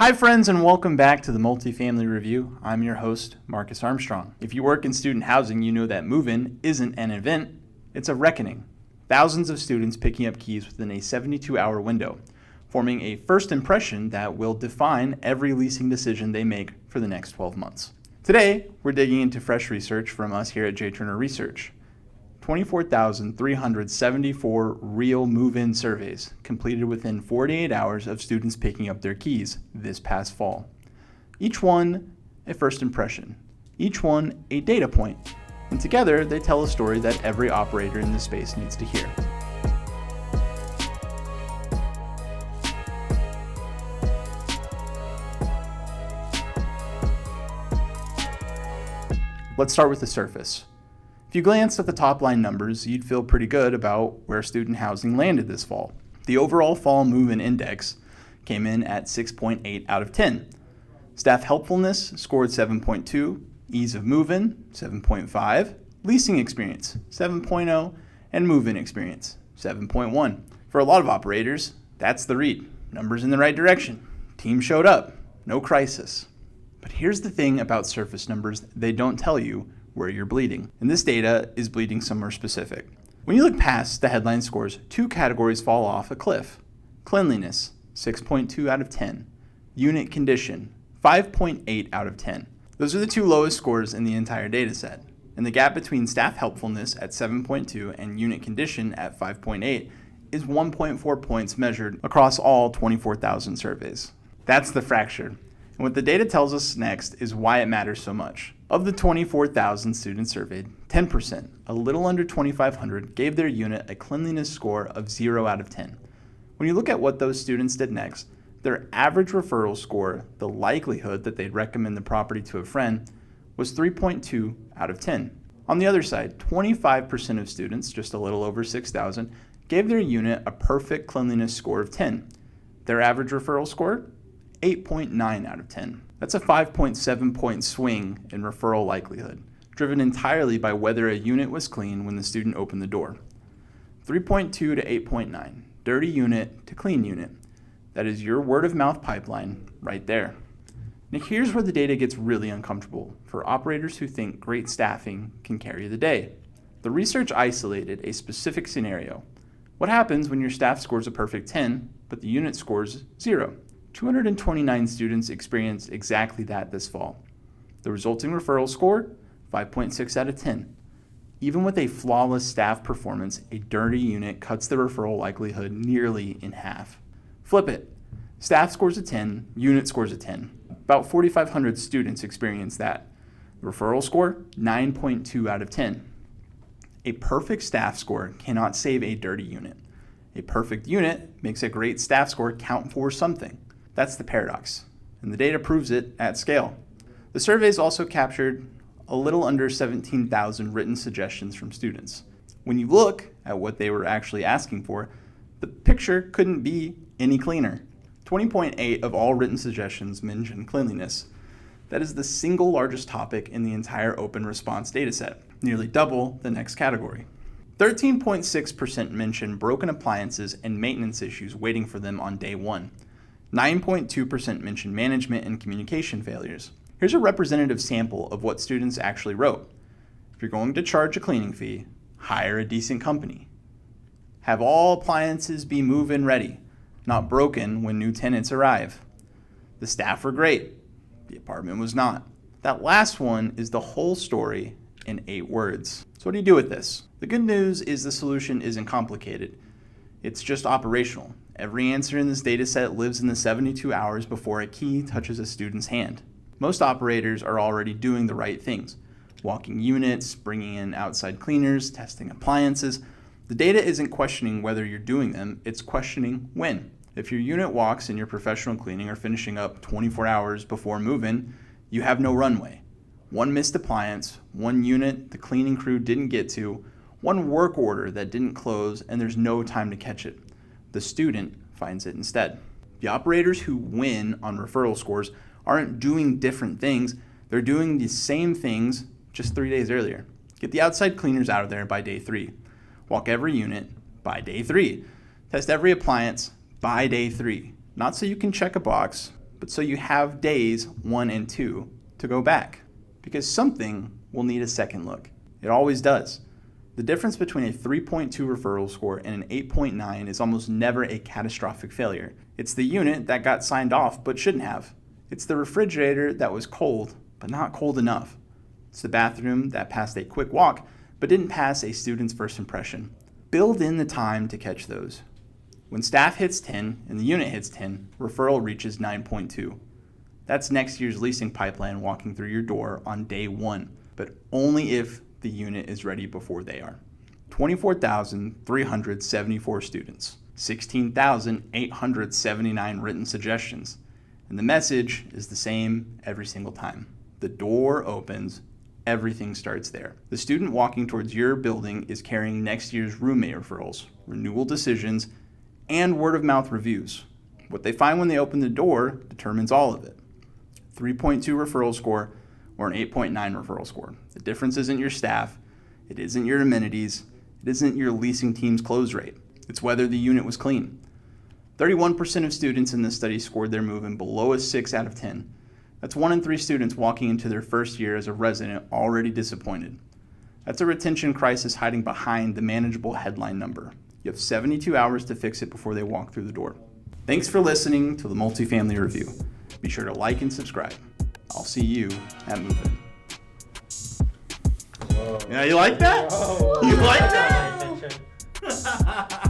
Hi friends, and welcome back to the Multifamily Review. I'm your host, Marcus Armstrong. If you work in student housing, you know that move-in isn't an event, it's a reckoning. Thousands of students picking up keys within a 72-hour window, forming a first impression that will define every leasing decision they make for the next 12 months. Today, we're digging into fresh research from us here at J. Turner Research. 24,374 real move-in surveys completed within 48 hours of students picking up their keys this past fall. Each one a first impression, each one a data point, and together they tell a story that every operator in the space needs to hear. Let's start with the surface. If you glance at the top line numbers, you'd feel pretty good about where student housing landed this fall. The overall fall move-in index came in at 6.8 out of 10. Staff helpfulness scored 7.2, ease of move-in 7.5, leasing experience 7.0, and move-in experience 7.1. For a lot of operators, that's the read. Numbers in the right direction. Team showed up. No crisis. But here's the thing about surface numbers, they don't tell you where you're bleeding. And this data is bleeding somewhere specific. When you look past the headline scores, two categories fall off a cliff. Cleanliness, 6.2 out of 10. Unit condition, 5.8 out of 10. Those are the two lowest scores in the entire data set. And the gap between staff helpfulness at 7.2 and unit condition at 5.8 is 1.4 points measured across all 24,000 surveys. That's the fracture. And what the data tells us next is why it matters so much. Of the 24,000 students surveyed, 10%, a little under 2,500, gave their unit a cleanliness score of 0 out of 10. When you look at what those students did next, their average referral score, the likelihood that they'd recommend the property to a friend, was 3.2 out of 10. On the other side, 25% of students, just a little over 6,000, gave their unit a perfect cleanliness score of 10. Their average referral score, 8.9 out of 10. That's a 5.7 point swing in referral likelihood, driven entirely by whether a unit was clean when the student opened the door. 3.2 to 8.9, dirty unit to clean unit. That is your word of mouth pipeline right there. Now here's where the data gets really uncomfortable for operators who think great staffing can carry the day. The research isolated a specific scenario. What happens when your staff scores a perfect 10, but the unit scores 0? 229 students experienced exactly that this fall. The resulting referral score, 5.6 out of 10. Even with a flawless staff performance, a dirty unit cuts the referral likelihood nearly in half. Flip it. Staff scores a 10, unit scores a 10. About 4,500 students experienced that. Referral score, 9.2 out of 10. A perfect staff score cannot save a dirty unit. A perfect unit makes a great staff score count for something. That's the paradox, and the data proves it at scale. The surveys also captured a little under 17,000 written suggestions from students. When you look at what they were actually asking for, the picture couldn't be any cleaner. 20.8 of all written suggestions mentioned cleanliness. That is the single largest topic in the entire open response dataset, nearly double the next category. 13.6% mentioned broken appliances and maintenance issues waiting for them on day one. 9.2% mentioned management and communication failures. Here's a representative sample of what students actually wrote. If you're going to charge a cleaning fee, hire a decent company. Have all appliances be move-in ready, not broken when new tenants arrive. The staff were great. The apartment was not. That last one is the whole story in 8 words. So what do you do with this? The good news is the solution isn't complicated. It's just operational. Every answer in this data set lives in the 72 hours before a key touches a student's hand. Most operators are already doing the right things. Walking units, bringing in outside cleaners, testing appliances. The data isn't questioning whether you're doing them, it's questioning when. If your unit walks and your professional cleaning are finishing up 24 hours before move-in, you have no runway. One missed appliance, one unit the cleaning crew didn't get to, one work order that didn't close, and there's no time to catch it. The student finds it instead. The operators who win on referral scores aren't doing different things. They're doing the same things just 3 days earlier. Get the outside cleaners out of there by day 3. Walk every unit by day 3. Test every appliance by day 3. Not so you can check a box, but so you have days 1 and 2 to go back, because something will need a second look. It always does. The difference between a 3.2 referral score and an 8.9 is almost never a catastrophic failure. It's the unit that got signed off but shouldn't have. It's the refrigerator that was cold but not cold enough. It's the bathroom that passed a quick walk but didn't pass a student's first impression. Build in the time to catch those. When staff hits 10 and the unit hits 10, referral reaches 9.2. That's next year's leasing pipeline walking through your door on day 1, but only if the unit is ready before they are. 24,374 students, 16,879 written suggestions. And the message is the same every single time. The door opens, everything starts there. The student walking towards your building is carrying next year's roommate referrals, renewal decisions, and word of mouth reviews. What they find when they open the door determines all of it. 3.2 referral score or an 8.9 referral score. The difference isn't your staff, it isn't your amenities, it isn't your leasing team's close rate. It's whether the unit was clean. 31% of students in this study scored their move-in below a 6 out of 10. That's 1 in 3 students walking into their first year as a resident already disappointed. That's a retention crisis hiding behind the manageable headline number. You have 72 hours to fix it before they walk through the door. Thanks for listening to the Multifamily Review. Be sure to like and subscribe. I'll see you at Move-In. Yeah, you like that? Whoa. You like that?